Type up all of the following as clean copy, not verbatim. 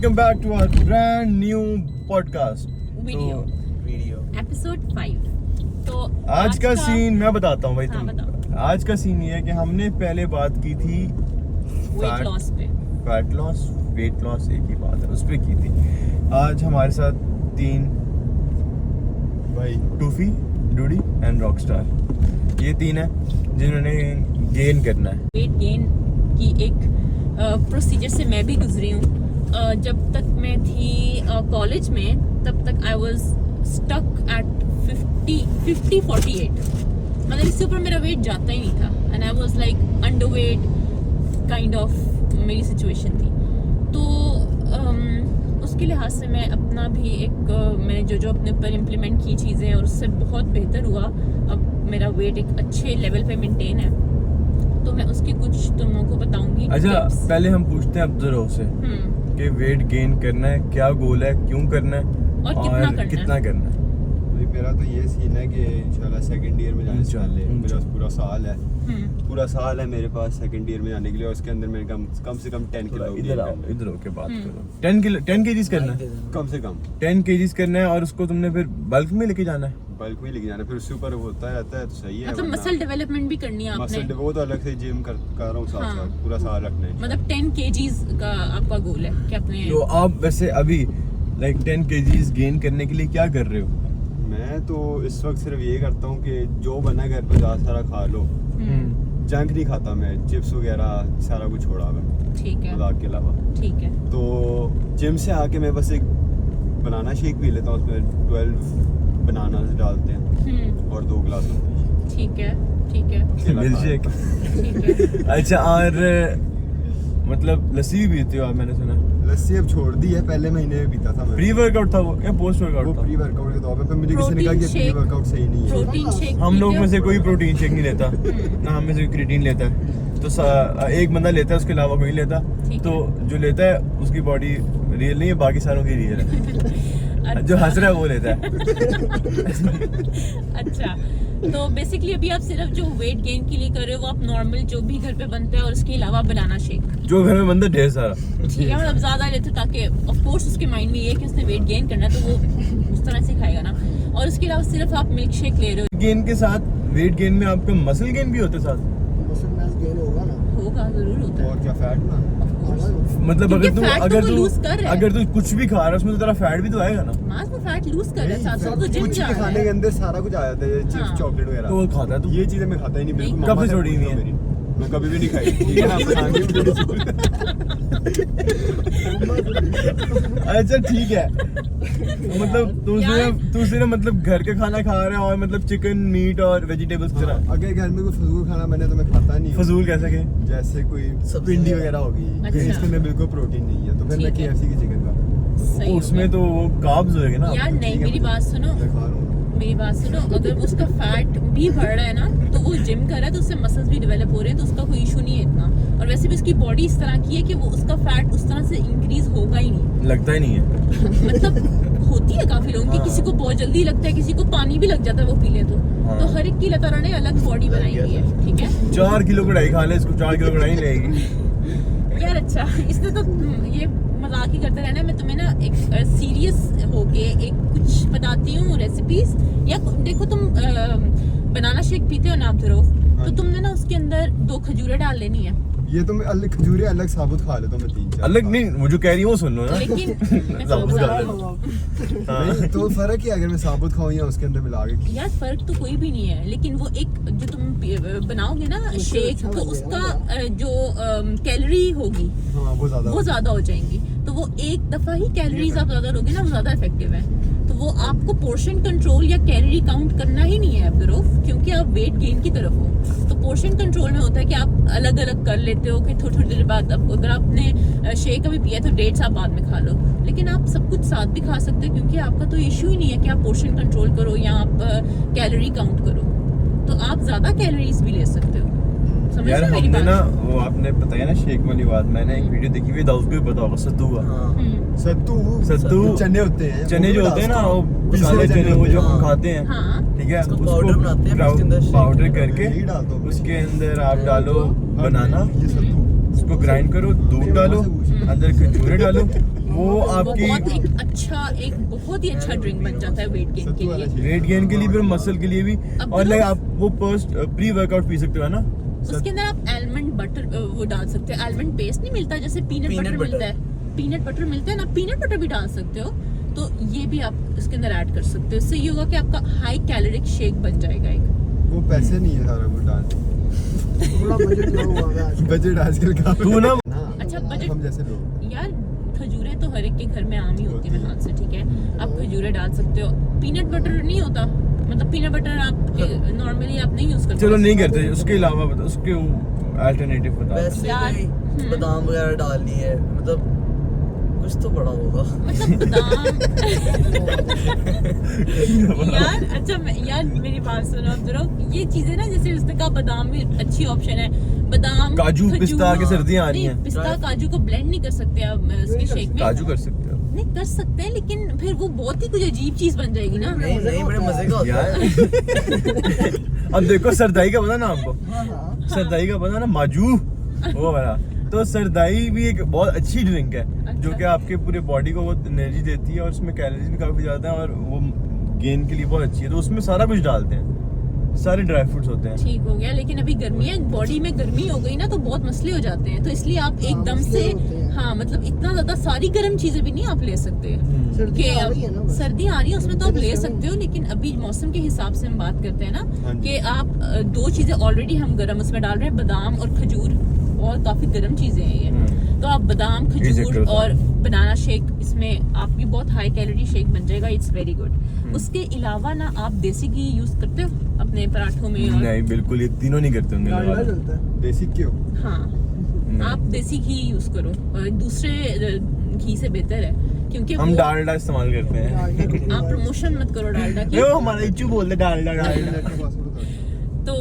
Welcome back to our brand new podcast. Video episode 5। तो आज का सीन मैं बताता हूँ भाई हाँ, तुम। बताओ। आज का सीन ये है कि हमने पहले बात की थी वेट लॉस पे। फैट लॉस, वेट लॉस एक ही बात है, उस पर की थी। आज हमारे साथ 3 भाई, टूफी, डूडी एंड रॉकस्टार, ये 3 है जिन्होंने गेन करना है। वेट गेन की एक प्रोसीजर से मैं भी गुजरी हूँ। जब तक मैं थी कॉलेज में, तब तक आई वाज स्टक एट 50-48। मतलब इससे ऊपर मेरा वेट जाता ही नहीं था and I was like underweight kind of मेरी सिचुएशन थी। तो उसके लिहाज से मैं अपना भी मैंने जो अपने ऊपर इम्प्लीमेंट की चीज़ें हैं और उससे बहुत बेहतर हुआ। अब मेरा वेट एक अच्छे लेवल पे मेंटेन है, तो मैं उसकी कुछ तुमों को बताऊंगी। अच्छा, पहले हम पूछते हैं अब्दुल से कि वेट गेन करना है, क्या गोल है, क्यों करना है और कितना करना है। मेरा तो ये सीन है कि इंशाल्लाह सेकंड ईयर में जाने से पहले मेरा पूरा साल है मेरे पास सेकंड ईयर में जाने के लिए, और उसके अंदर मैंने कम से कम 10 किलो इधर होके बात करो। 10 केजीज करना है, कम से कम 10 केजीज करना है, और उसको तुमने फिर बल्क में लेके जाना है। बल्क में लेके जाना, फिर उससे ऊपर होता रहता है तो सही है। मतलब मसल डेवलपमेंट भी करनी है आपने। मसल वो तो अलग से जिम कर रहा हूँ साथ साथ, पूरा साल रखना है। मतलब 10 केजीज का आपका गोल है कि अपने। तो आप वैसे अभी 10 केजीज गेन करने के लिए क्या कर रहे हो? मैं तो इस वक्त सिर्फ ये करता हूँ कि जो बना घर पे ज़्यादा सारा खा लो। जंक नहीं खाता मैं, चिप्स वगैरह सारा कुछ छोड़ा मैं, ठीक है, मजाक के अलावा। ठीक है। तो जिम से आके मैं बस एक बनाना शेक पी लेता हूँ, उसमें 12 बनाना डालते हैं और 2 गिलास होते हैं। ठीक है, ठीक है। Milk shake. ठीक है। अच्छा, और मतलब लस्सी भी पीते हो आप, मैंने सुना। लस्सी अब छोड़ दी है, पहले महीने में पीता था मैं। प्री वर्कआउट था वो या पोस्ट वो वर्कआउट था? प्री वर्कआउट के तौर पे, फिर मुझे किसी ने कहा कि प्री वर्कआउट सही नहीं है। प्रोटीन शेक हम लोग में से कोई प्रोटीन शेक नहीं लेता, ना हम में से कोई क्रिएटिन लेता है। तो एक बंदा लेता है, उसके अलावा कोई नहीं लेता। तो जो लेता है उसकी बॉडी रियल नहीं है, बाकी सारों की रियल है। जो हंस रहा है वो लेता है। अच्छा, तो बेसिकली अभी आप सिर्फ जो वेट गेन के लिए कर रहे हो वो आप नॉर्मल जो भी घर पे बनता है और उसके अलावा बनाना शेक, जो घर में बनता है ढेर सारा, ठीक है, मतलब ज्यादा लेते ताकि ऑफ कोर्स उसके माइंड में ये है कि उसने वेट गेन करना है, तो वो उस तरह से खाएगा ना। और उसके अलावा सिर्फ आप मिल्क शेक ले रहे हो। गेन के साथ, वेट गेन में आपका मसल गेन भी होता है साथ? मसल मास गेन होगा ना, होगा, जरूर होता है। और क्या फैट ना, मतलब अगर तू कुछ भी खा रहा है उसमें तो तेरा फैट भी तो आएगा ना। मास में फैट लूज कर रहा है, साथ तो जिम कुछ जा भी रहा खाने है। के अंदर सारा कुछ आ जाता है, चिप्स हाँ। चॉकलेट तो वगैरह। वो खाता है तू? ये चीजें मैं खाता ही नहीं बिल्कुल। कब से मम्मा छोड़ी हुई है? मेरी, मैं कभी भी नहीं खाई, ठीक है ना, आप खाएंगे भी अच्छा ठीक है, मतलब तू सिर्फ मतलब घर का खाना खा रहा है और मतलब चिकन, मीट और वेजिटेबल्स की तरह। अगर घर में कोई फजूल खाना बने तो मैं खाता नहीं हूँ। फजूल कैसे के? जैसे कोई पिंडी वगैरह होगी, अच्छा। इसके अंदर बिल्कुल प्रोटीन नहीं है, तो फिर मैं ठीक है। KFC की चिकन खाता हूँ। सही हो उसमें गया। तो वो कार्ब्स होएंगे ना। यार नहीं, मेरी बात सुनो, मैं खा रहा हूँ। मेरी बात सुनो, अगर उसका फैट भी बढ़ रहा है ना, तो वो जिम कर रहा है तो उससे मसल्स भी डेवलप हो रहे हैं, तो उसका कोई इशू नहीं है इतना। और वैसे भी उसकी बॉडी इस तरह की है कि वो उसका फैट उस तरह से इंक्रीज होगा ही नहीं। लगता ही नहीं है। मतलब होती है काफी लोगों की, किसी को बहुत जल्दी लगता है, किसी को पानी भी लग जाता है वो पी ले तो हर एक की अल्लाह ताला ने अलग बॉडी बनाई हुई है, ठीक है। 4 किलो कढ़ाई खा ले, इसको 4 किलो कढ़ाई लेगी यार अच्छा, इसने तो ये मजाक ही करते रहना है। मैं तुम्हें ना एक सीरियस होके एक कुछ बताती हूँ रेसिपीज। या देखो, तुम बनाना शेक पीते हो ना आप ध्रुव, तो तुमने ना उसके अंदर 2 खजूरें डाल लेनी है। ये तो मैं अलग खजूरें अलग साबुत खा लेता हूँ, मैं 3-4 अलग नहीं, वो जो कह रही है वो सुन लो ना। लेकिन मैं साबुत समझा डाल रही लो। हूँ। नहीं, तो फर्क है अगर मैं साबुत खाऊं या उसके अंदर मिला के। यार फर्क तो कोई भी नहीं है, लेकिन वो एक जो तुम बनाओगे ना शेक, तो उसका जो कैलोरी होगी हाँ, वो ज्यादा हो जाएंगी। तो वो एक दफा ही कैलोरीज आप ज्यादा लोगे ना, वो ज्यादा इफेक्टिव है। तो वो आपको पोर्शन कंट्रोल या कैलोरी काउंट करना ही नहीं है अब्दुरूफ, क्योंकि आप वेट गेन की तरफ हो। तो पोर्शन कंट्रोल में होता है कि आप अलग अलग कर लेते हो कि थोड़ी थोड़ी देर बाद अगर आपने शेक अभी पिया तो 1.5 आप बाद में खा लो, लेकिन आप सब कुछ साथ भी खा सकते हो, क्योंकि आपका तो इशू ही नहीं है कि आप पोर्शन कंट्रोल करो या आप कैलोरी काउंट करो, तो आप ज्यादा कैलोरीज भी ले सकते हो। समझ यार रहे हो मेरी हमने बात? ना, वो आपने बताया ना शेक वाली बात, मैंने एक वीडियो देखी हुई, दाऊद को भी पता होगा, सत्तू का। सत्तू चने होते हैं, चने जो होते हैं ना, वो मसाले चने, वो जो हम खाते हैं, हाँ, ठीक है, उसको पाउडर बनाते हैं, उसके अंदर शेक पाउडर यही करके डाल दो। उसके अंदर आप डालो बनाना, ये सत्तू उसको ग्राइंड करो, दूध डालो, अंदर खजूरें डालो, वो आपकी बहुत एक बहुत ही अच्छा ड्रिंक बन जाता है वेट गेन के लिए। वेट गेन के लिए भी और मसल के लिए भी। अब और तो- लाइक आप वो प्री वर्कआउट पी सकते हो, है ना? उसके अंदर आप आलमंड बटर वो डाल सकते हो। आलमंड पेस्ट नहीं मिलता, जैसे पीनट बटर मिलता है, पीनट बटर मिलता है ना, पीनट बटर भी डाल सकते हो। तो ये भी आप इसके अंदर ऐड कर सकते हो। इससे ये होगा कि आपका हाई कैलोरिक शेक बन जाएगा एक। वो पैसे नहीं है सारा कुछ डांस थोड़ा बजट ना हुआ है आज। बजट आजकल का तू ना अच्छा, बजट- हम जैसे लोग यार खजूरें तो हर एक के घर में आम ही होती है मेरे हाथ से, ठीक है। आप खजूरें डाल सकते हो। पीनट बटर नहीं होता, मतलब पीनट बटर आप नॉर्मली आप नहीं यूज करते। चलो नहीं करते, उसके अलावा बता, उसके अल्टरनेटिव बता। वैसे यार, कोई बादाम वगैरह डालनी है, मतलब कुछ तो बड़ा होगा। मतलब बादाम यार अच्छा यार मेरी बात सुनो जरा, ये चीजें ना जैसे उसने कहा बादाम भी अच्छी ऑप्शन है। बादाम काजू, खजूर- पिस्ता की सर्दियां आ रही नहीं, हैं। पिस्ता काजू को ब्लेंड नहीं कर सकते आप उसके शेक में। काजू कर सकते हो नहीं कर सकते हैं, लेकिन फिर वो बहुत ही कुछ अजीब चीज बन जाएगी ना। नहीं नहीं, बड़े मजे का होता यार। है। अब देखो सरदाई का पता ना हमको, हाँ हाँ। सरदाई का पता ना, माजू वो वाला। तो सरदाई भी एक बहुत अच्छी ड्रिंक है जो कि आपके पूरे बॉडी को बहुत एनर्जी देती है और उसमें कैलोरीज भी काफी ज्यादा है और वो गेन के लिए बहुत अच्छी है। तो उसमें सारा कुछ डालते हैं, सारे ड्राई फ्रूट्स होते हैं। ठीक हो गया, लेकिन अभी गर्मी है, बॉडी में गर्मी हो गई ना तो बहुत मसले हो जाते हैं। तो इसलिए आप एकदम मसले से होते हैं। हाँ मतलब इतना ज्यादा सारी गर्म चीजें भी नहीं आप ले सकते। सर्दी कि आ अब रही है ना बस। सर्दी आ रही है उसमें तो आप ले जैसे सकते हो, लेकिन अभी मौसम के हिसाब से हम बात करते हैं हाँ ना जी। कि आप दो चीजें ऑलरेडी हम गर्म उसमें डाल रहे हैं, बादाम और खजूर, और काफी गर्म चीजें हैं ये। तो आप बादाम ये check खजूर करो। और बनाना शेक, इसमें आपकी बहुत हाई कैलोरी शेक बन जाएगा। It's very good. उसके अलावा ना आप देसी घी यूज करते हो अपने पराठों में? और नहीं बिल्कुल, ये तीनों नहीं करते होंगे डालडा वाले। चलता है। देसी क्यों हाँ, आप देसी घी यूज करो, और दूसरे घी से बेहतर है क्योंकि हम वो- डालडा इस्तेमाल करते हैं। डालडा को आप प्रमोशन मत करो डालडा की। यो हमारा इच्चू बोलते डालडा डालडा। तो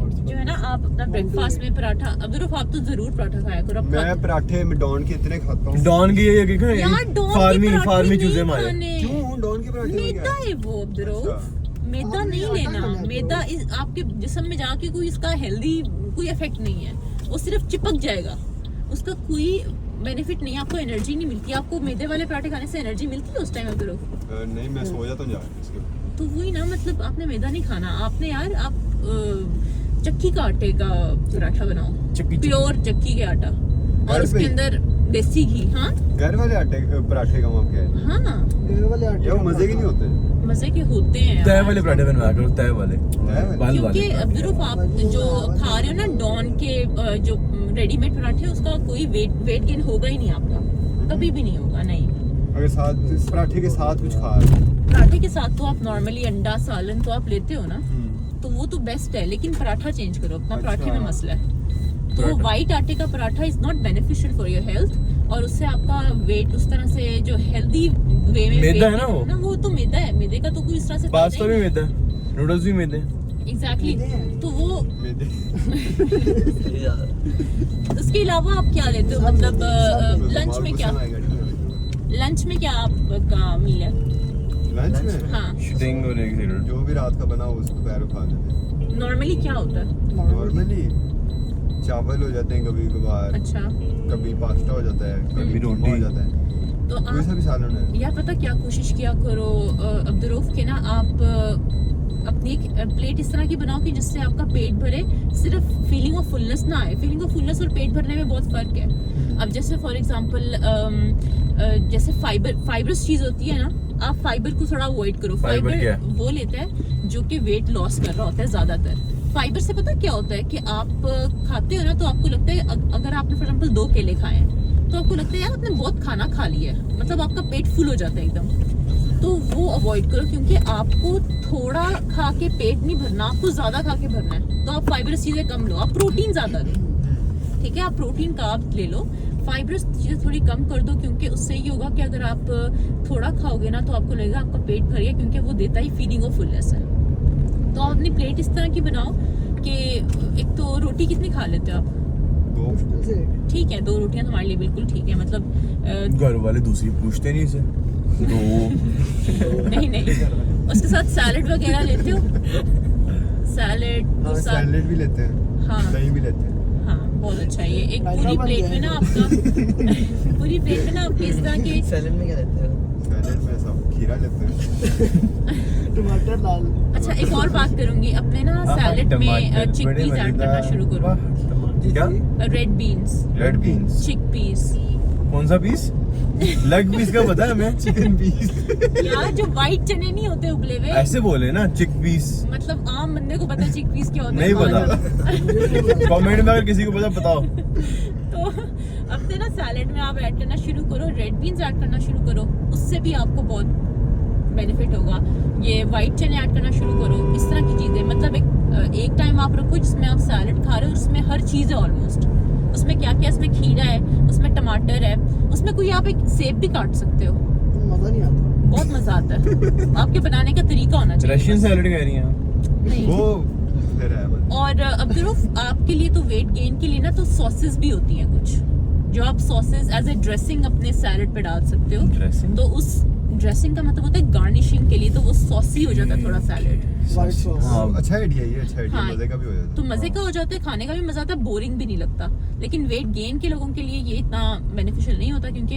जो है ना आप अपना ब्रेकफास्ट में पराठा, अब्दुल आप तो जरूर पराठा खाया करो। मैं पराठे में डॉन के इतने खाता हूँ। डॉन की ये यार डॉन के पराठे फार्मी नहीं चूजे मारे। खाने। क्यों डॉन के पराठे में मैदा क्या है वो अब्दुल, अच्छा। मैदा हाँ, नहीं आटा लेना। खाना है मैदा तो। आपके जिस्म में जाके कोई इसका हेल्दी कोई इफेक्ट नहीं है, वो सिर्फ चिपक जाएगा, उसका कोई बेनिफिट नहीं है। आपको एनर्जी नहीं मिलती। आपको मैदे वाले पराठे खाने से एनर्जी मिलती है उस टाइम अब्दुल? नहीं मैं सो जाता हूँ जाके इसके बाद। तो वही ना, मतलब आपने मैदा नहीं खाना। आपने यार आप चक्की का आटे का पराठा बनाओ, चक्की। प्योर चक्की के आटा, और घर उसके पे? अंदर देसी घी। हाँ घर वाले आटे पराठे का वहाँ क्या है? हाँ, डेढ़ वाले आटे ये वो का मजे के नहीं पराठा। होते। मजे के होते हैं तय यार। वाले पराठे बनवाया करो, तय वाले वाले? बाल वाले। क्योंकि अब्दुल आप जो खा रहे हो ना डॉन के जो रेडीमेड पराठे, उसका कोई वेट गेन होगा ही नहीं आपका, कभी भी नहीं होगा। नहीं, अगर साथ इस पराठे के साथ कुछ खा रहे हैं। पराठे के साथ तो आप नॉर्मली अंडा सालन तो आप लेते हो ना, तो वो तो बेस्ट है, लेकिन पराठा चेंज करो अपना। अच्छा। पराठे में मसला है। तो पराठा। व्हाइट आटे का paratha is not beneficial for your health, और उससे आपका वेट उस तरह से जो हेल्दी वे में मैदा है weight ना वो तो मैदा है। मैदे का तो कोई इस तरह से पास्ता भी मैदा, नूडल्स भी मैदे। एग्जैक्टली। मैदे हैं। तो वो मैदे यार, उसके अलावा आप क्या लेते हो, मतलब लंच में क्या, गुस्सा आएगा, ठीक है। लंच में क्या आपका मील है? लंच में हाँ, स्टिंग और एक जीरो। जो भी रात का बना हो उसको दोपहर को खा लेते हैं। नॉर्मली क्या होता है? नॉर्मली चावल हो जाते हैं कभी कभार, अच्छा, कभी पास्ता हो जाता है, कभी रोटी। रोटी हो जाता है, तो कोई सा आप भी सालन है। यार पता क्या कोशिश किया करो अब्दुल के ना, आप अपनी एक प्लेट इस तरह की बनाओ कि जिससे आपका पेट भरे, सिर्फ फीलिंग ऑफ फुलनेस ना आए। फीलिंग ऑफ फुलनेस और पेट भरने में बहुत फर्क है। अब जैसे फॉर एग्जांपल जैसे फाइबरस चीज होती है ना, आप फाइबर को थोड़ा अवॉइड करो। फाइबर क्या फाइबर है? वो लेता है जो कि वेट लॉस कर रहा होता है ज्यादातर। फाइबर से पता क्या होता है कि आप खाते हो ना, तो आपको लगता है अगर आपने फॉर एग्जांपल 2 केले खाए हैं तो आपको लगता है यार आपने बहुत खाना खा लिया है, मतलब आपका पेट फुल हो जाता है एकदम। तो वो अवॉइड करो, क्योंकि आपको थोड़ा खा के पेट नहीं भरना, आपको ज्यादा खा के भरना है। तो आप फाइबरस चीजें कम लो, आप प्रोटीन ज्यादा लो, ठीक है। आप प्रोटीन कार्ब्स ले लो, फाइबरस चीजें थोड़ी कम कर दो, क्योंकि उससे ये होगा कि अगर आप थोड़ा खाओगे ना तो आपको लगेगा आपका पेट भर गया, क्योंकि वो देता ही फीलिंग ऑफ फुलनेस है। तो आप अपनी प्लेट इस तरह की बनाओ कि एक तो रोटी कितनी खा लेते हो आप? दो मुश्किल से ठीक है, 2 रोटियां तुम्हारे लिए बिल्कुल ठीक है, मतलब घर वाले दूसरी पूछते नहीं इसे। दो नहीं उसके साथ सैलेड वगैरह लेते हो? सैलेड हाँ, वो सब सैलेड भी लेते हैं, हाँ। दही भी लेते हैं। हाँ बहुत अच्छा है ये। एक पूरी प्लेट में ना आपका पूरी प्लेट में ना आपके इस तरह के सैलेड में क्या लेते हो? सैलेड में सब खीरा लेते हैं। टमाटर लाल। अच्छा एक और बात करूंगी अपने ना हाँ, सैलेड में टमाटर चिक बड़े पीस ऐड करना मजेदार। शुरू करो। वाह, टमाटर। क्या? Red beans, red beans. Chick peas. कौन सा पीस? लेग पीस का पता है हमें। Chicken piece. यार जो व्हाइट चने नहीं होते उबले हुए, ऐसे बोले ना, चिक पीस। मतलब आम बंदे को पता चिक पीस क्या होता नहीं है? पता। कमेंट में अगर किसी को पता बताओ। तो अपने ना सैलेड में आप ऐड करना शुरू करो, रेड बीन्स ऐड करना शुरू करो, उससे भी आपको बहुत बेनिफिट होगा। ये व्हाइट चने ऐड करना शुरू करो, इस तरह की चीजें। मतलब एक टाइम आप रखो जिसमें आप सैलेड खा रहे हो, उसमें हर चीज है ऑलमोस्ट। उसमें क्या क्या, इसमें खीरा है, उसमें टमाटर है, उसमें कोई आप एक सेब भी काट सकते हो। मजा नहीं आता। बहुत मजा आता है। आपके बनाने का तरीका होना चाहिए। रशियन सैलड कह रही हैं आप? नहीं। वो फिर है बस। और अब देखो आपके लिए तो वेट गेन के लिए ना तो सॉसेस भी होती हैं कुछ, जो आप सॉसेस एज ए ड्रेसिंग अपने सैलेड पे डाल सकते हो। ड्रेसिंग? तो उस ड्रेसिंग का मतलब होता है गार्निशिंग के लिए, तो वो सॉसी हो जाता है थोड़ा सैलेड। White sauce। हाँ। अच्छा आइडिया, ये अच्छा आइडिया, हाँ। मजे का भी हो जाता तो मजे का हो जाता है, खाने का भी मजा आता है, बोरिंग भी नहीं लगता। लेकिन वेट गेन के लोगों के लिए ये इतना बेनिफिशियल नहीं होता, क्योंकि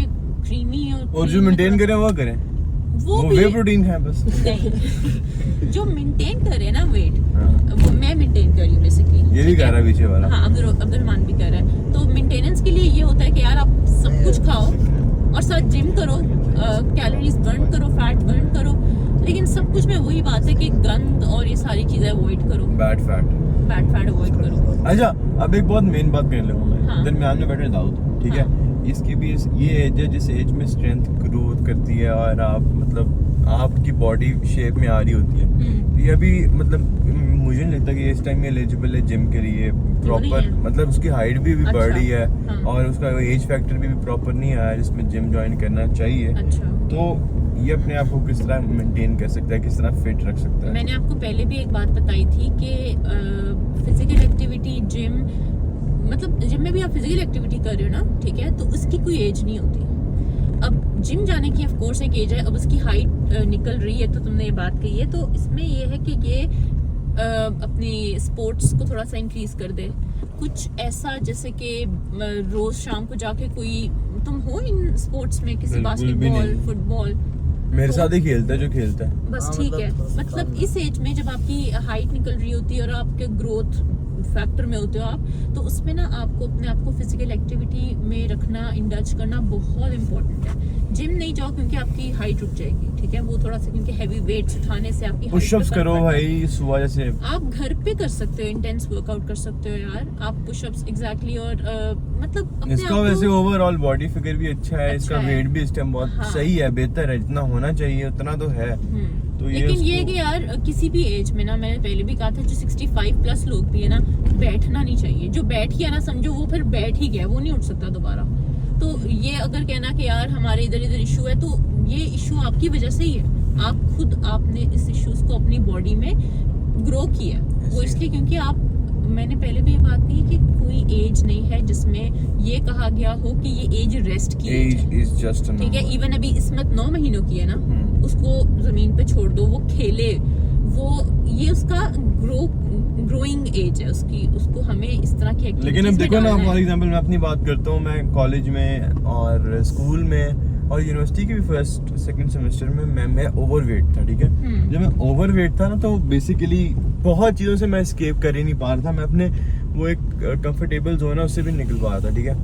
क्रीमी और जो मेंटेन करें वो करें, वो वे भी प्रोटीन खाएं बस। नहीं। जो मेंटेन करे ना वेट, हाँ। वो मैं मेंटेन कर रही हूँ बेसिकली। ये भी कह रहा है पीछे वाला। हाँ अब्दुलरहमान भी कह रहा है। तो मेंटेनेंस के लिए ये होता है कि यार आप सब कुछ खाओ और साथ जिम करो, कैलोरीज बर्न करो, फैट बर्न करो, लेकिन सब कुछ में वही बात है कि गंद और ये सारी चीजें अवॉइड करो, bad fat. Bad fat avoid करो। अच्छा, अब एक बहुत मेन बात करने लगा मैं। हाँ। दरमियान में बैठे दाऊद, ठीक है? इसकी भी ये एज है जिस एज में स्ट्रेंथ ग्रोथ करती है और आप मतलब आपकी बॉडी शेप में आ रही होती है। ये अभी मतलब मुझे नहीं लगता कि इस टाइम में एलिजिबल है जिम के लिए प्रॉपर। है? मतलब उसकी हाइट भी अच्छा, बढ़ी है हाँ। और उसका एज फैक्टर भी प्रॉपर नहीं आया जिसमें जिम ज्वाइन करना चाहिए। अच्छा, तो ये अपने आप को किस तरह मेंटेन कर सकता है, किस तरह फिट रख सकता है? मैंने आपको पहले भी एक बात बताई थी कि फिजिकल एक्टिविटी जिम, मतलब जिम में भी आप फिजिकल एक्टिविटी कर रहे हो ना, ठीक है, तो उसकी कोई एज नहीं होती। अब जिम जाने की ऑफ कोर्स एक एज है। अब उसकी हाइट निकल रही है, तो तुमने ये बात कही है, तो इसमें ये है कि ये अपनी स्पोर्ट्स को थोड़ा सा इंक्रीज कर दे। कुछ ऐसा जैसे कि रोज शाम को जाके कोई, तुम हो इन स्पोर्ट्स में किसी बिल्कुल भी बास्केटबॉल, नहीं। फुटबॉल, मेरे तो- साथ ही खेलता है जो खेलता है। बस हाँ, ठीक है। मतलब इस एज में जब आपकी हाइट निकल रही होती है और आपके ग्रोथ फैक्टर में होते हो आप, तो उसमें ना आपको अपने आप को फिजिकल एक्टिविटी में रखना, इंडल्ज करना बहुत इंपॉर्टेंट है। जिम नहीं जाओ क्योंकि आपकी हाइट रुक जाएगी, ठीक है, वो थोड़ा सा, क्योंकि हैवी वेट्स उठाने से आपकी height पुशअप्स पे फर्क करो पड़ता है। भाई सुबह जैसे। आप घर पे कर सकते हो, इंटेंस वर्कआउट कर सकते हो यार, आप पुशअप्स एग्जैक्टली। और मतलब अपने इसका आप को- वैसे ओवरऑल बॉडी फिगर भी अच्छा है, इसका अच्छा है। वेट भी इस टाइम बहुत हाँ। सही है, बेहतर है, जितना होना चाहिए उतना तो है। तो ये लेकिन ये है उसको- कि यार किसी भी एज में ना, मैंने पहले भी कहा था, जो 65 प्लस लोग भी है ना, बैठना नहीं चाहिए। जो बैठ गया ना, समझो वो फिर बैठ ही गया, वो नहीं उठ सकता दोबारा। तो ये अगर कहना कि यार हमारे इधर इशू है, तो ये इशू आपकी वजह से ही है। आप खुद, आपने इस इश्यूज को अपनी बॉडी में ग्रो किया। वो इसलिए क्योंकि आप, मैंने पहले भी ये बात कही कि कोई एज नहीं है जिसमें ये कहा गया हो कि ये एज रेस्ट की एज एज है, इज जस्ट अ ठीक है। इवन अभी इसमत 9 महीनों की है ना, हम्म। उसको जमीन पे छोड़ दो, वो खेले, वो ये उसका ग्रोइंग एज है उसकी, उसको हमें इस तरह की लेकिन अब activities में देखो ना, डालना फॉर है। एग्जांपल मैं अपनी बात करता हूँ, मैं कॉलेज में और स्कूल में और यूनिवर्सिटी के भी फर्स्ट सेकंड सेमेस्टर में मैं ओवरवेट था, ठीक है। जब मैं ओवरवेट था ना, तो बेसिकली बहुत चीज़ों से मैं एस्केप कर ही नहीं पा रहा था। मैं अपने वो एक कंफर्टेबल जोन है उससे भी निकल पा रहा था, ठीक है।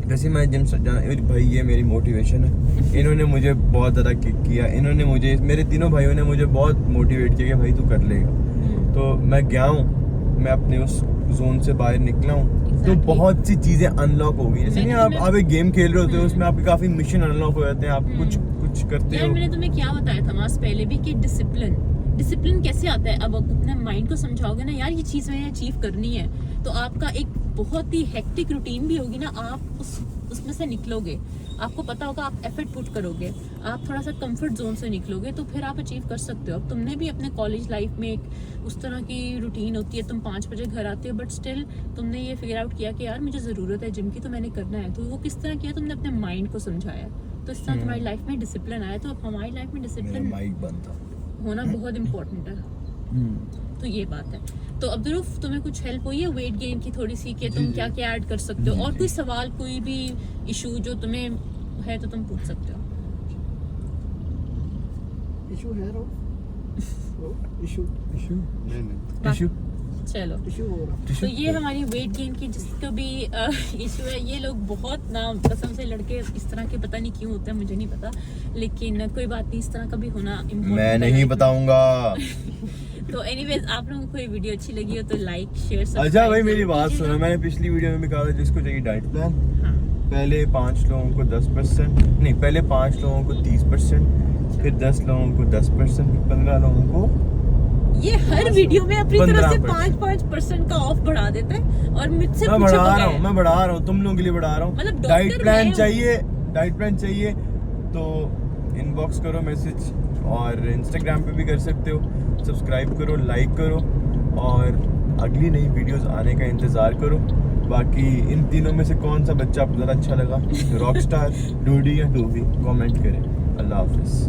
जैसे मैं जिम जाना, भाई ये मेरी मोटिवेशन है, इन्होंने मुझे बहुत ज़्यादा किक किया, इन्होंने मुझे, मेरे तीनों भाइयों ने मुझे बहुत मोटिवेट किया कि भाई तू कर लेगा। तो मैं गया हूँ, मैं अपने उस जोन से बाहर निकला हूँ, तो Exactly. बहुत सी चीजें अनलॉक हो गई। जैसे नहीं आप एक गेम खेल रहे होते हो, उसमें आपके काफी मिशन अनलॉक हो जाते हैं, आप कुछ कुछ करते यार हो। मैंने तुम्हें क्या बताया था मास पहले भी कि डिसिप्लिन कैसे आता है। अब अपने माइंड को समझाओगे ना, यार ये चीज मैंने अचीव करनी है, तो आपका एक बहुत ही हेक्टिक रूटीन भी होगी ना, आप उसमें से निकलोगे, आपको पता होगा, आप एफर्ट पुट करोगे, आप थोड़ा सा कंफर्ट जोन से निकलोगे, तो फिर आप अचीव कर सकते हो। अब तुमने भी अपने कॉलेज लाइफ में एक उस तरह की रूटीन होती है, तुम 5 बजे घर आते हो, बट स्टिल तुमने ये फिगर आउट किया कि यार मुझे ज़रूरत है जिम की, तो मैंने करना है। तो वो किस तरह किया, तुमने अपने माइंड को समझाया, तो इस तरह तुम्हारी लाइफ में डिसिप्लिन आया। तो अब हमारी लाइफ में डिसिप्लिन माइक बंद था। होना बहुत इम्पोर्टेंट है। तो ये बात है। तो अब्दुल्रऊफ, तुम्हें कुछ हेल्प हुई है वेट गेन की थोड़ी सी कि जी, तुम जी। क्या क्या ऐड कर सकते हो? जी, और जी। कोई सवाल, कोई भी इशू जो तुम्हें है तो तुम पूछ सकते हो। इशू है रो इशू नहीं नहीं टिश्यू चलो, इशू हो रहा तो ये हमारी वेट गेन की जिसको भी इशू है, ये लोग बहुत ना कसम से लड़के इस तरह के पता नहीं क्यों होते हैं, मुझे नहीं पता, लेकिन कोई बात नहीं, इस तरह का भी होना important मैं है नहीं life में। बताऊंगा। तो एनीवेज, आप लोगों को ये वीडियो अच्छी लगी हो तो लाइक शेयर अच्छा भाई मेरी बात सुनो, मैंने पिछली वीडियो में भी कहा था जिसको चाहिए डाइट प्लान, हाँ, पहले 5 लोगों को 10%, नहीं पहले 5 लोगों को 30%, फिर 10 लोगों को 10%, फिर 15 लोगों को ये हर वीडियो में अपनी तरफ से 15% 5% का ऑफ बढ़ा देता है और मुझसे मैं पूछे बढ़ा रहा हूँ, बगैर। मैं बढ़ा रहा हूँ, तुम लोगों के लिए बढ़ा रहा मतलब हूँ। डॉक्टर डाइट प्लान मैं हूँ। चाहिए, डाइट प्लान चाहिए तो इनबॉक्स करो मैसेज, और इंस्टाग्राम पे भी कर सकते हो। सब्सक्राइब करो, लाइक करो, और अगली नई वीडियोस आने का इंतज़ार करो। बाकी इन तीनों में से कौन सा बच्चा आपको ज़्यादा अच्छा लगा, रॉकस्टार, डूडी या टूबी, कमेंट करें। अल्लाह हाफिज़।